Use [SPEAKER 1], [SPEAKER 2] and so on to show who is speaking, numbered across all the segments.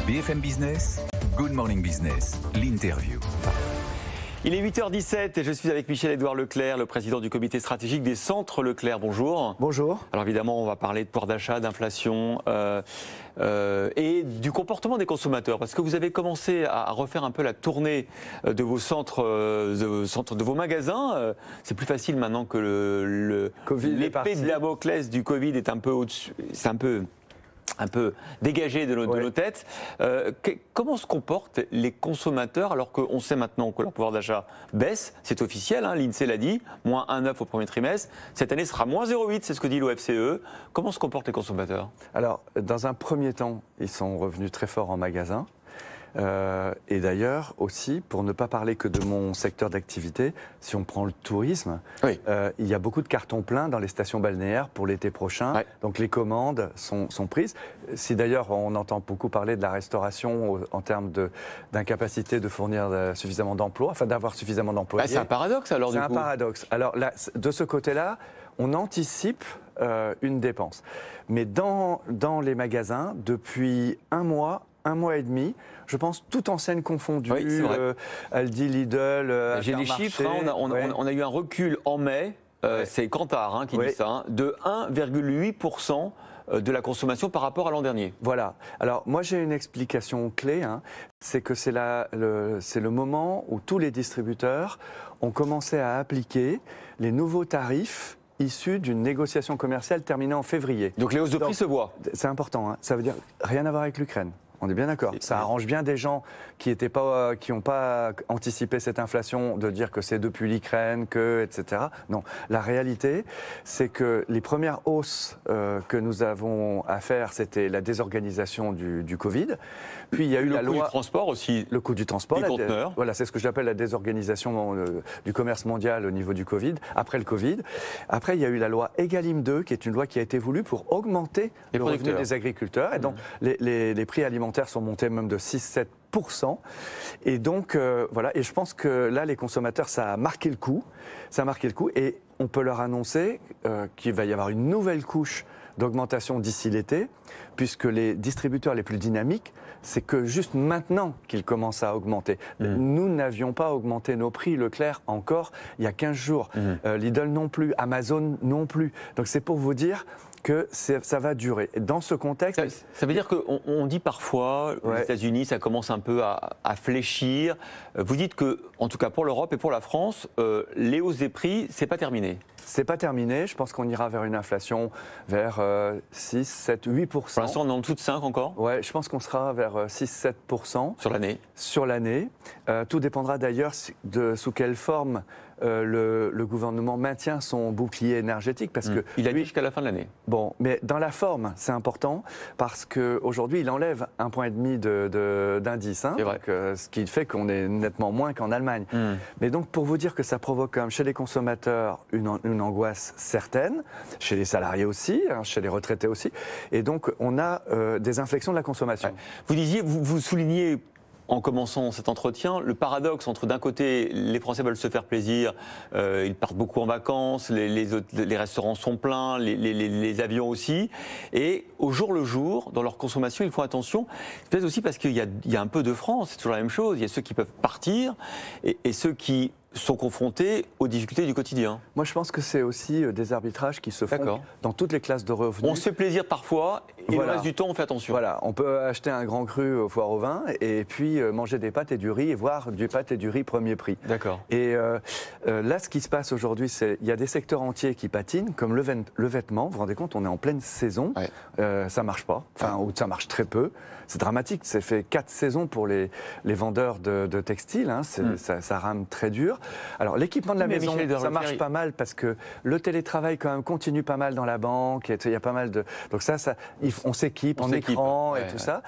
[SPEAKER 1] BFM Business, Good Morning Business, l'interview.
[SPEAKER 2] Il est 8h17 et je suis avec Michel-Édouard Leclerc, le président du comité stratégique des centres Leclerc. Bonjour.
[SPEAKER 3] Bonjour.
[SPEAKER 2] Alors évidemment, on va parler de pouvoir d'achat, d'inflation et du comportement des consommateurs. Parce que vous avez commencé à refaire un peu la tournée de vos centres, de vos magasins. C'est plus facile maintenant que l'épée de Damoclès du Covid est un peu au-dessus. C'est un peu dégagé de nos têtes. Comment se comportent les consommateurs alors qu'on sait maintenant que leur pouvoir d'achat baisse? C'est officiel, hein, l'INSEE l'a dit, moins 1,9 au premier trimestre. Cette année, ce sera moins 0,8, c'est ce que dit l'OFCE. Comment se comportent les consommateurs?
[SPEAKER 3] Alors, dans un premier temps, ils sont revenus très forts en magasin. Et d'ailleurs aussi, pour ne pas parler que de mon secteur d'activité, si on prend le tourisme, il y a beaucoup de cartons pleins dans les stations balnéaires pour l'été prochain. Donc les commandes sont prises. Si d'ailleurs on entend beaucoup parler de la restauration en termes d'incapacité de fournir suffisamment d'emplois, enfin d'avoir suffisamment d'employés.
[SPEAKER 2] C'est un paradoxe alors du coup.
[SPEAKER 3] C'est un paradoxe. Alors là, de ce côté-là, on anticipe une dépense. Mais dans les magasins, depuis un mois et demi, je pense, toute enseigne confondue, Aldi, Lidl,
[SPEAKER 2] j'ai les chiffres, hein, on a eu un recul en mai, c'est Kantar qui dit ça, de 1,8% de la consommation par rapport à l'an dernier.
[SPEAKER 3] Voilà. Alors moi j'ai une explication clé, c'est que c'est le moment où tous les distributeurs ont commencé à appliquer les nouveaux tarifs issus d'une négociation commerciale terminée en février.
[SPEAKER 2] Donc les hausses de prix se voient.
[SPEAKER 3] C'est important, ça veut dire rien à voir avec l'Ukraine. On est bien d'accord. Ça arrange bien des gens qui n'ont pas anticipé cette inflation, de dire que c'est depuis l'Ukraine, etc. Non, la réalité, c'est que les premières hausses que nous avons à faire, c'était la désorganisation du Covid. Puis il y a eu la loi.
[SPEAKER 2] Le coût du transport aussi.
[SPEAKER 3] Le coût du transport.
[SPEAKER 2] Des conteneurs.
[SPEAKER 3] Voilà, c'est ce que j'appelle la désorganisation du commerce mondial au niveau du Covid, après le Covid. Après, il y a eu la loi Egalim 2, qui est une loi qui a été voulue pour augmenter le revenu des agriculteurs. Et donc, les prix alimentaires sont montés même de 6-7%. Et donc, voilà. Et je pense que là, les consommateurs, ça a marqué le coup. Et on peut leur annoncer qu'il va y avoir une nouvelle couche d'augmentation d'ici l'été, puisque les distributeurs les plus dynamiques, c'est que juste maintenant qu'ils commencent à augmenter. Nous n'avions pas augmenté nos prix, Leclerc encore, il y a 15 jours. Lidl non plus, Amazon non plus. Donc c'est pour vous dire que ça va durer. Et dans ce contexte...
[SPEAKER 2] Ça veut dire qu'on dit parfois, aux États-Unis, ça commence un peu à fléchir. Vous dites que, en tout cas pour l'Europe et pour la France, les hausses des prix, c'est pas terminé.
[SPEAKER 3] C'est pas terminé. Je pense qu'on ira vers une inflation vers 6, 7, 8%.
[SPEAKER 2] Pour l'instant, on est en dessous de 5 encore.
[SPEAKER 3] Ouais, je pense qu'on sera vers 6-7%.
[SPEAKER 2] Sur l'année.
[SPEAKER 3] Sur l'année. Tout dépendra d'ailleurs de sous quelle forme le gouvernement maintient son bouclier énergétique. Parce que
[SPEAKER 2] il a dit jusqu'à la fin de l'année.
[SPEAKER 3] Bon, mais dans la forme, c'est important parce qu'aujourd'hui, il enlève 1,5 point d'indice. Ce qui fait qu'on est nettement moins qu'en Allemagne. Mais donc, pour vous dire que ça provoque quand même chez les consommateurs une angoisse certaine, chez les salariés aussi, chez les retraités aussi. Et donc, on a des inflexions de la consommation.
[SPEAKER 2] Vous disiez, vous souligniez en commençant cet entretien, le paradoxe entre d'un côté, les Français veulent se faire plaisir, ils partent beaucoup en vacances, les restaurants sont pleins, les avions aussi, et au jour le jour, dans leur consommation, ils font attention, peut-être aussi parce qu'il y a un peu de France, c'est toujours la même chose, il y a ceux qui peuvent partir et ceux qui sont confrontés aux difficultés du quotidien.
[SPEAKER 3] Moi, je pense que c'est aussi des arbitrages qui se font dans toutes les classes de revenus.
[SPEAKER 2] On se fait plaisir parfois, et le reste du temps, on fait attention.
[SPEAKER 3] Voilà, on peut acheter un grand cru au foire au vin, et puis manger des pâtes et du riz, et voir du pâtes et du riz premier prix.
[SPEAKER 2] D'accord.
[SPEAKER 3] Et là, ce qui se passe aujourd'hui, c'est qu'il y a des secteurs entiers qui patinent, comme le vêtement. Vous vous rendez compte, on est en pleine saison, ça marche pas, ou ça marche très peu. C'est dramatique, ça fait 4 saisons pour les vendeurs de textiles, ça rame très dur. Alors l'équipement de la maison, ça marche pas mal parce que le télétravail quand même continue pas mal dans la banque, il y a pas mal de... Donc on s'équipe en écran et tout ça.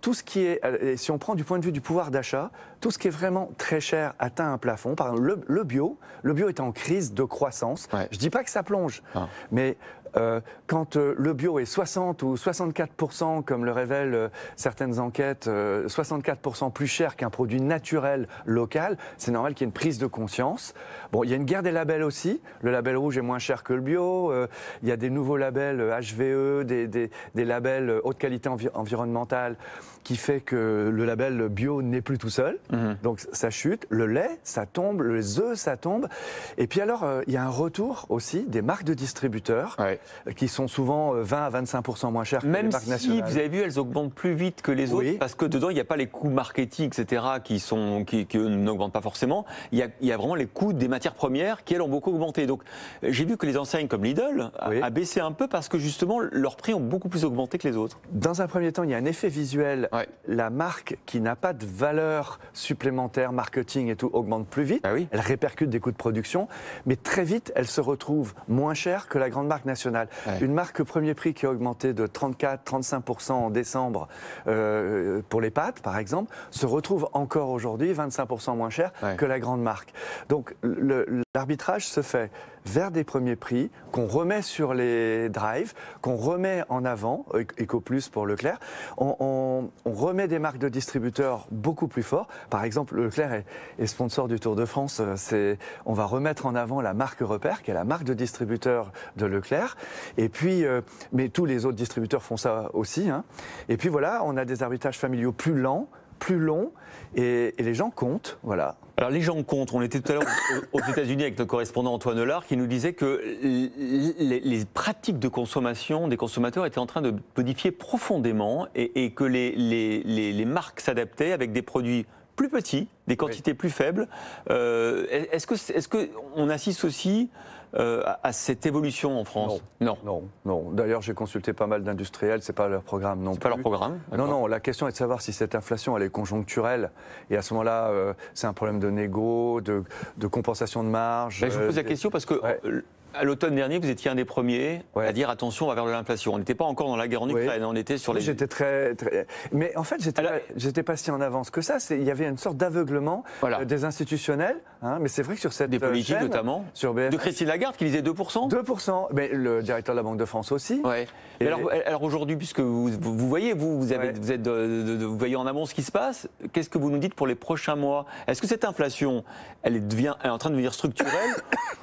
[SPEAKER 3] Tout ce qui est, et si on prend du point de vue du pouvoir d'achat, tout ce qui est vraiment très cher atteint un plafond. Par exemple, le bio est en crise de croissance. Je dis pas que ça plonge, mais quand le bio est 60 ou 64%, comme le révèlent certaines enquêtes, 64% plus cher qu'un produit naturel local, c'est normal qu'il y ait une prise de conscience. Bon, il y a une guerre des labels aussi. Le label rouge est moins cher que le bio. Il y a des nouveaux labels HVE, des labels haute qualité environnementale, qui fait que le label bio n'est plus tout seul. Donc ça chute. Le lait, ça tombe. Les œufs, ça tombe. Et puis alors, il y a un retour aussi des marques de distributeurs qui sont souvent 20 à 25% moins chères que les marques nationales.
[SPEAKER 2] Même si, vous avez vu, elles augmentent plus vite que les autres, parce que dedans, il n'y a pas les coûts marketing, etc., qui n'augmentent pas forcément. Il y a vraiment les coûts des matières premières qui, elles, ont beaucoup augmenté. Donc, j'ai vu que les enseignes comme Lidl a baissé un peu parce que, justement, leurs prix ont beaucoup plus augmenté que les autres.
[SPEAKER 3] Dans un premier temps, il y a un effet visuel. La marque qui n'a pas de valeur supplémentaire, marketing et tout, augmente plus vite. Elle répercute des coûts de production, mais très vite, elle se retrouve moins chère que la grande marque nationale. Une marque premier prix qui a augmenté de 34-35% en décembre pour les pâtes, par exemple, se retrouve encore aujourd'hui 25% moins cher que la grande marque. Donc l'arbitrage se fait vers des premiers prix qu'on remet sur les drives, qu'on remet en avant, EcoPlus pour Leclerc. On remet des marques de distributeurs beaucoup plus forts. Par exemple, Leclerc est sponsor du Tour de France. On va remettre en avant la marque Repère, qui est la marque de distributeur de Leclerc. Et puis, mais tous les autres distributeurs font ça aussi. Et puis voilà, on a des arbitrages familiaux plus lents, plus longs, et les gens comptent, voilà.
[SPEAKER 2] Alors les gens comptent. On était tout à l'heure aux États-Unis avec notre correspondant Antoine Hollard qui nous disait que les pratiques de consommation des consommateurs étaient en train de modifier profondément et que les marques s'adaptaient avec des produits plus petits, des quantités plus faibles. Est-ce qu'on assiste aussi à cette évolution en France?
[SPEAKER 3] Non. D'ailleurs, j'ai consulté pas mal d'industriels, c'est pas leur programme non plus.
[SPEAKER 2] C'est pas leur programme?
[SPEAKER 3] Non, la question est de savoir si cette inflation, elle est conjoncturelle. Et à ce moment-là, c'est un problème de négo, de compensation de marge.
[SPEAKER 2] Je vous pose la question parce que... À l'automne dernier, vous étiez un des premiers à dire attention, on va vers de l'inflation. On n'était pas encore dans la guerre en Ukraine, on était sur les...
[SPEAKER 3] J'étais très... Mais en fait, j'étais pas si en avance que ça. Il y avait une sorte d'aveuglement des institutionnels. Mais c'est vrai que sur cette
[SPEAKER 2] des politiques
[SPEAKER 3] chaîne,
[SPEAKER 2] notamment,
[SPEAKER 3] sur BFM,
[SPEAKER 2] de Christine Lagarde qui disait 2%.
[SPEAKER 3] 2%, mais le directeur de la Banque de France aussi.
[SPEAKER 2] Et alors aujourd'hui, puisque vous voyez, vous voyez en amont ce qui se passe, qu'est-ce que vous nous dites pour les prochains mois? Est-ce que cette inflation, elle est en train de devenir structurelle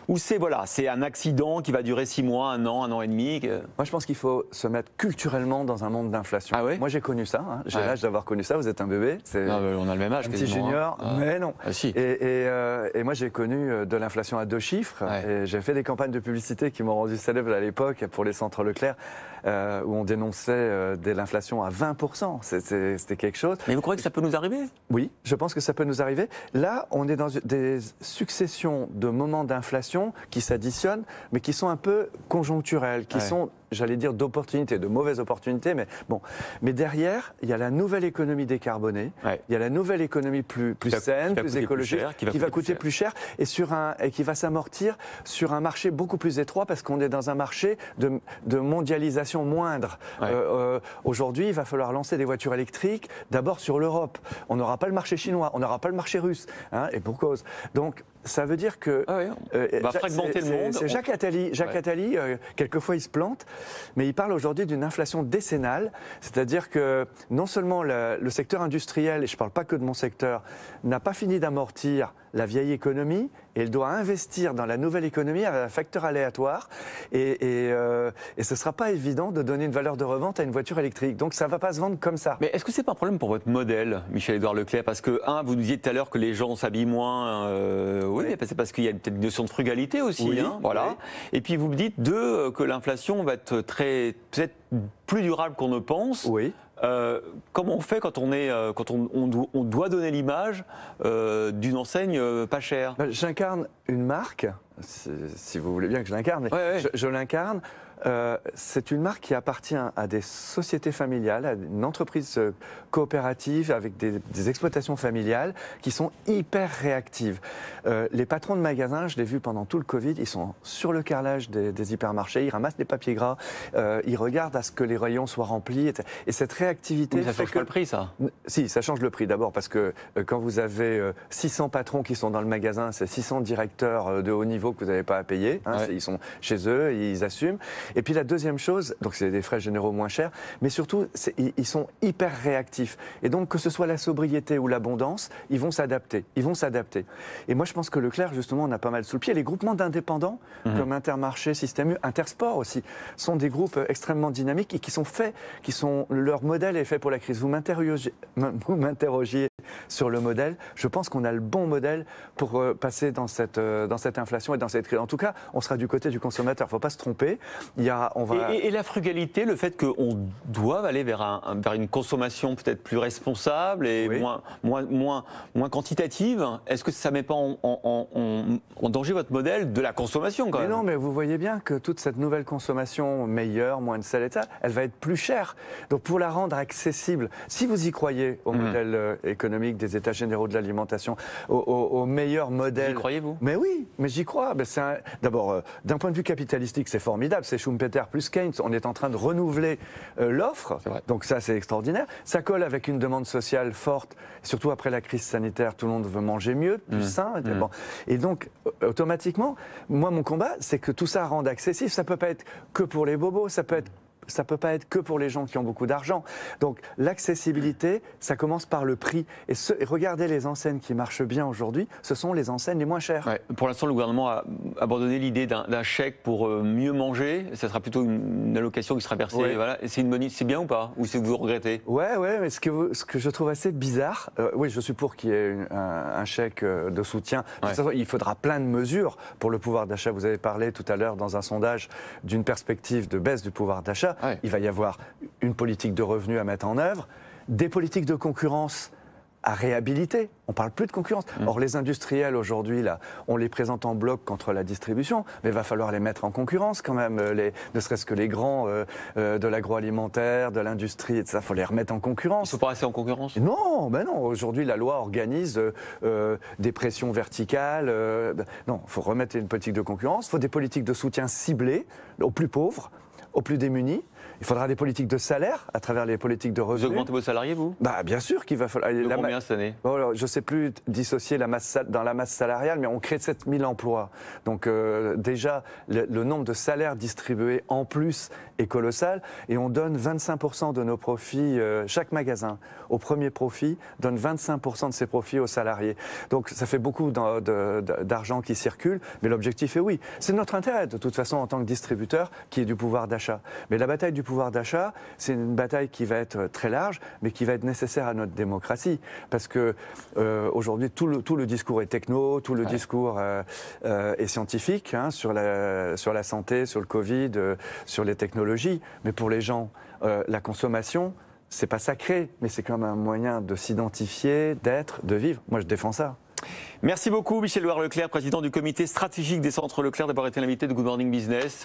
[SPEAKER 2] ou c'est un accident qui va durer 6 mois, 1 an et demi?
[SPEAKER 3] Moi, je pense qu'il faut se mettre culturellement dans un monde d'inflation. Moi, j'ai connu ça. J'ai l'âge d'avoir connu ça. Vous êtes un bébé.
[SPEAKER 2] On a le même âge,
[SPEAKER 3] un petit junior. Mais non.
[SPEAKER 2] Si.
[SPEAKER 3] Et moi, j'ai connu de l'inflation à 2 chiffres. Et j'ai fait des campagnes de publicité qui m'ont rendu célèbre à l'époque pour les centres Leclerc, où on dénonçait de l'inflation à 20%. C'était quelque chose.
[SPEAKER 2] Mais vous croyez que ça peut nous arriver?
[SPEAKER 3] Oui, je pense que ça peut nous arriver. Là, on est dans des successions de moments d'inflation qui s'additionnent, mais qui sont un peu conjoncturels, qui sont, j'allais dire, d'opportunités, de mauvaises opportunités, mais bon. Mais derrière, il y a la nouvelle économie décarbonée, il y a la nouvelle économie plus saine, plus écologique, qui va coûter plus cher et qui va s'amortir sur un marché beaucoup plus étroit parce qu'on est dans un marché de mondialisation moindre. Aujourd'hui, il va falloir lancer des voitures électriques d'abord sur l'Europe. On n'aura pas le marché chinois, on n'aura pas le marché russe, et pour cause. Donc, ça veut dire que...
[SPEAKER 2] on va fragmenter le monde.
[SPEAKER 3] C'est Jacques Attali. Jacques Attali, quelquefois, il se plante, mais il parle aujourd'hui d'une inflation décennale. C'est-à-dire que non seulement le secteur industriel, et je ne parle pas que de mon secteur, n'a pas fini d'amortir la vieille économie, et il doit investir dans la nouvelle économie avec un facteur aléatoire. Et ce ne sera pas évident de donner une valeur de revente à une voiture électrique. Donc ça ne va pas se vendre comme ça.
[SPEAKER 2] Mais est-ce que ce n'est pas un problème pour votre modèle, Michel-Édouard Leclerc? Parce que, vous nous disiez tout à l'heure que les gens s'habillent moins. Oui, mais c'est parce qu'il y a peut-être une notion de frugalité aussi. Et puis vous me dites, que l'inflation va être peut-être plus durable qu'on ne pense. Comment on fait quand on doit donner l'image d'une enseigne pas chère?
[SPEAKER 3] J'incarne une marque, si vous voulez bien que je l'incarne, je l'incarne. C'est une marque qui appartient à des sociétés familiales, à une entreprise coopérative avec des exploitations familiales qui sont hyper réactives. Les patrons de magasins, je l'ai vu pendant tout le Covid, ils sont sur le carrelage des hypermarchés, ils ramassent les papiers gras, ils regardent à ce que les rayons soient remplis. Et cette réactivité...
[SPEAKER 2] Mais ça change pas le prix, ça?
[SPEAKER 3] Si, ça change le prix. D'abord parce que quand vous avez 600 patrons qui sont dans le magasin, c'est 600 directeurs de haut niveau que vous n'avez pas à payer. Ils sont chez eux, ils assument. Et puis la deuxième chose, donc c'est des frais généraux moins chers, mais surtout, ils sont hyper réactifs. Et donc, que ce soit la sobriété ou l'abondance, ils vont s'adapter. Et moi, je pense que Leclerc, justement, on a pas mal sous le pied. Les groupements d'indépendants, comme Intermarché, Système U, Intersport aussi, sont des groupes extrêmement dynamiques et leur modèle est fait pour la crise. Vous m'interrogiez sur le modèle. Je pense qu'on a le bon modèle pour passer dans cette inflation et dans cette crise. En tout cas, on sera du côté du consommateur. Il ne faut pas se tromper.
[SPEAKER 2] Et la frugalité, le fait qu'on doive aller vers une consommation peut-être plus responsable et moins quantitative, est-ce que ça ne met pas en danger votre modèle de la consommation quand même?
[SPEAKER 3] Non, mais vous voyez bien que toute cette nouvelle consommation meilleure, moins de sel et ça, elle va être plus chère. Donc pour la rendre accessible, si vous y croyez au modèle économique des États généraux de l'alimentation, au meilleur modèle...
[SPEAKER 2] Vous y croyez, vous?
[SPEAKER 3] Mais oui, mais j'y crois. D'abord, d'un point de vue capitalistique, c'est formidable. C'est Schumpeter plus Keynes. On est en train de renouveler l'offre. Donc ça, c'est extraordinaire. Ça colle avec une demande sociale forte. Surtout après la crise sanitaire, tout le monde veut manger mieux, plus sain. Bon. Et donc, automatiquement, moi, mon combat, c'est que tout ça rende accessible. Ça ne peut pas être que pour les bobos. Ça peut pas être que pour les gens qui ont beaucoup d'argent. Donc l'accessibilité, ça commence par le prix. Et regardez les enseignes qui marchent bien aujourd'hui, ce sont les enseignes les moins chères.
[SPEAKER 2] Ouais. Pour l'instant, le gouvernement a abandonné l'idée d'un chèque pour mieux manger. Ça sera plutôt une allocation qui sera versée.
[SPEAKER 3] Ouais.
[SPEAKER 2] Voilà. C'est une bonne idée, c'est bien ou pas? Ou c'est que vous regrettez?
[SPEAKER 3] Ouais, mais ce que je trouve assez bizarre, oui, je suis pour qu'il y ait un chèque de soutien. De toute façon, il faudra plein de mesures pour le pouvoir d'achat. Vous avez parlé tout à l'heure dans un sondage d'une perspective de baisse du pouvoir d'achat. Ouais. Il va y avoir une politique de revenus à mettre en œuvre, des politiques de concurrence à réhabiliter. On ne parle plus de concurrence. Or, les industriels, aujourd'hui, là, on les présente en bloc contre la distribution, mais il va falloir les mettre en concurrence quand même, ne serait-ce que les grands de l'agroalimentaire, de l'industrie, il faut les remettre en concurrence.
[SPEAKER 2] Il ne faut pas rester en concurrence?
[SPEAKER 3] Non, ben non. Aujourd'hui, la loi organise des pressions verticales. Non, il faut remettre une politique de concurrence. Il faut des politiques de soutien ciblées aux plus pauvres, aux plus démunis. Il faudra des politiques de salaire à travers les politiques de revenus.
[SPEAKER 2] Vous augmentez vos salariés, vous?
[SPEAKER 3] Bien sûr qu'il va falloir.
[SPEAKER 2] Combien cette année?
[SPEAKER 3] Je ne sais plus dissocier dans la masse salariale, mais on crée 7000 emplois. Donc déjà, le nombre de salaires distribués en plus est colossal. Et on donne 25% de nos profits, chaque magasin, au premier profit, donne 25% de ses profits aux salariés. Donc ça fait beaucoup d'argent qui circule, mais l'objectif est oui. C'est notre intérêt, de toute façon, en tant que distributeur, qui est du pouvoir d'achat. Mais la bataille du pouvoir d'achat, c'est une bataille qui va être très large, mais qui va être nécessaire à notre démocratie. Parce que aujourd'hui, tout le discours est techno, tout le discours est scientifique, sur la santé, sur le Covid, sur les technologies. Mais pour les gens, la consommation, c'est pas sacré, mais c'est quand même un moyen de s'identifier, d'être, de vivre. Moi, je défends ça.
[SPEAKER 2] Merci beaucoup, Michel Leclerc, président du comité stratégique des centres Leclerc, d'avoir été l'invité de Good Morning Business.